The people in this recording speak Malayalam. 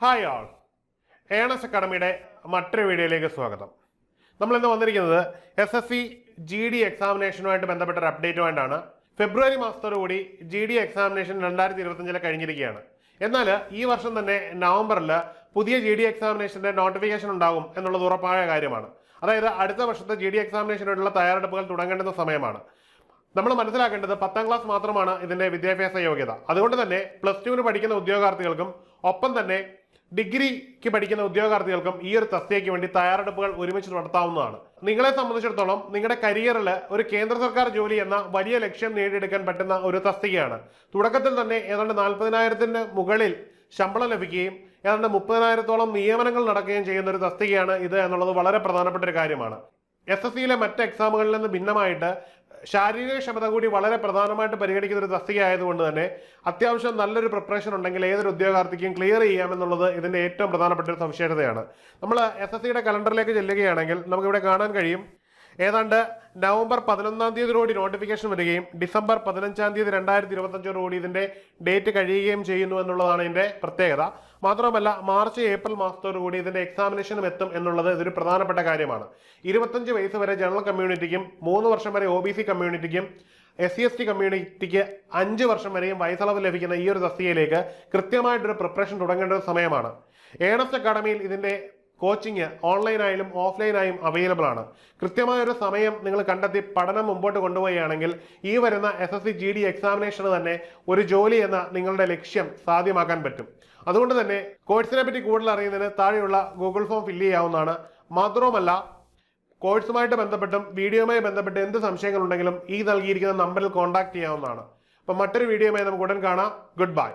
ഹായ് ആൾ, ഏണസ് അക്കാഡമിയുടെ മറ്റൊരു വീഡിയോയിലേക്ക് സ്വാഗതം. നമ്മളിന്ന് വന്നിരിക്കുന്നത് SSC GD എക്സാമിനേഷനുമായിട്ട് ബന്ധപ്പെട്ട ഒരു അപ്ഡേറ്റുമായിട്ടാണ്. ഫെബ്രുവരി മാസത്തോടുകൂടി GD എക്സാമിനേഷൻ 2025 കഴിഞ്ഞിരിക്കുകയാണ്. എന്നാൽ ഈ വർഷം തന്നെ നവംബറിൽ പുതിയ GD എക്സാമിനേഷന്റെ നോട്ടിഫിക്കേഷൻ ഉണ്ടാകും എന്നുള്ളത് ഉറപ്പായ കാര്യമാണ്. അതായത് അടുത്ത വർഷത്തെ GD എക്സാമിനേഷനുള്ള തയ്യാറെടുപ്പുകൾ തുടങ്ങേണ്ടുന്ന സമയമാണ്. നമ്മൾ മനസ്സിലാക്കേണ്ടത് 10ാം ക്ലാസ് മാത്രമാണ് ഇതിന്റെ വിദ്യാഭ്യാസ യോഗ്യത. അതുകൊണ്ട് തന്നെ +2 പഠിക്കുന്ന ഉദ്യോഗാർത്ഥികൾക്കും ഒപ്പം തന്നെ ഡിഗ്രിക്ക് പഠിക്കുന്ന ഉദ്യോഗാർത്ഥികൾക്കും ഈ ഒരു തസ്തികയ്ക്ക് വേണ്ടി തയ്യാറെടുപ്പുകൾ ഒരുമിച്ച് നടത്താവുന്നതാണ്. നിങ്ങളെ സംബന്ധിച്ചിടത്തോളം നിങ്ങളുടെ കരിയറിൽ ഒരു കേന്ദ്ര സർക്കാർ ജോലി എന്ന വലിയ ലക്ഷ്യം നേടിയെടുക്കാൻ പറ്റുന്ന ഒരു തസ്തികയാണ്. തുടക്കത്തിൽ തന്നെ ഏതാണ്ട് 40,000-ന് മുകളിൽ ശമ്പളം ലഭിക്കുകയും ഏതാണ്ട് 30,000-ഓളം നിയമനങ്ങൾ നടക്കുകയും ചെയ്യുന്ന ഒരു തസ്തികയാണ് ഇത് എന്നുള്ളത് വളരെ പ്രധാനപ്പെട്ട ഒരു കാര്യമാണ്. SSCയിലെ മറ്റ് എക്സാമുകളിൽ നിന്ന് ഭിന്നമായിട്ട് ശാരീരിക ക്ഷമത കൂടി വളരെ പ്രധാനമായിട്ട് പരിഗണിക്കുന്ന ഒരു തസ്തിക ആയതുകൊണ്ട് തന്നെ അത്യാവശ്യം നല്ലൊരു പ്രിപ്പറേഷൻ ഉണ്ടെങ്കിൽ ഏതൊരു ഉദ്യോഗാർത്ഥിക്കും ക്ലിയർ ചെയ്യാമെന്നുള്ളത് ഇതിന്റെ ഏറ്റവും പ്രധാനപ്പെട്ട ഒരു സവിശേഷതയാണ്. നമ്മൾ SSCയുടെ കലണ്ടറിലേക്ക് ചെല്ലുകയാണെങ്കിൽ നമുക്കിവിടെ കാണാൻ കഴിയും, ഏതാണ്ട് നവംബർ 11-ാം തീയതിയോടുകൂടി നോട്ടിഫിക്കേഷൻ വരികയും ഡിസംബർ 15-ാം തീയതി 2025 ഇതിന്റെ ഡേറ്റ് കഴിയുകയും ചെയ്യുന്നു എന്നുള്ളതാണ് ഇതിന്റെ പ്രത്യേകത. മാത്രമല്ല മാർച്ച് ഏപ്രിൽ മാസത്തോടുകൂടി ഇതിന്റെ എക്സാമിനേഷനും എത്തും എന്നുള്ളത് ഇതൊരു പ്രധാനപ്പെട്ട കാര്യമാണ്. 25 വയസ്സ് വരെ ജനറൽ കമ്മ്യൂണിറ്റിക്കും 3 വർഷം വരെ OBC കമ്മ്യൂണിറ്റിക്കും SC/ST കമ്മ്യൂണിറ്റിക്ക് 5 വർഷം വരെയും വയസ്സളവ് ലഭിക്കുന്ന ഈ ഒരു തസ്തികയിലേക്ക് കൃത്യമായിട്ടൊരു പ്രിപ്പറേഷൻ തുടങ്ങേണ്ട ഒരു സമയമാണ്. ഏണസ്റ്റ് അക്കാഡമിയിൽ ഇതിന്റെ കോച്ചിങ് ഓൺലൈനായാലും ഓഫ്ലൈനായും അവൈലബിൾ ആണ്. കൃത്യമായൊരു സമയം നിങ്ങൾ കണ്ടെത്തി പഠനം മുമ്പോട്ട് കൊണ്ടുപോവുകയാണെങ്കിൽ ഈ വരുന്ന SSC GD എക്സാമിനേഷന് തന്നെ ഒരു ജോലി എന്ന നിങ്ങളുടെ ലക്ഷ്യം സാധ്യമാക്കാൻ പറ്റും. അതുകൊണ്ട് തന്നെ കോഴ്സിനെ പറ്റി കൂടുതൽ അറിയുന്നതിന് താഴെയുള്ള ഗൂഗിൾ ഫോം ഫില്ല് ചെയ്യാവുന്നതാണ്. മാത്രവുമല്ല കോഴ്സുമായിട്ട് ബന്ധപ്പെട്ടും വീഡിയോയുമായി ബന്ധപ്പെട്ട് എന്ത് സംശയങ്ങളുണ്ടെങ്കിലും ഈ നൽകിയിരിക്കുന്ന നമ്പറിൽ കോൺടാക്ട് ചെയ്യാവുന്നതാണ്. അപ്പം മറ്റൊരു വീഡിയോയുമായി നമുക്ക് ഉടൻ കാണാം. Good bye.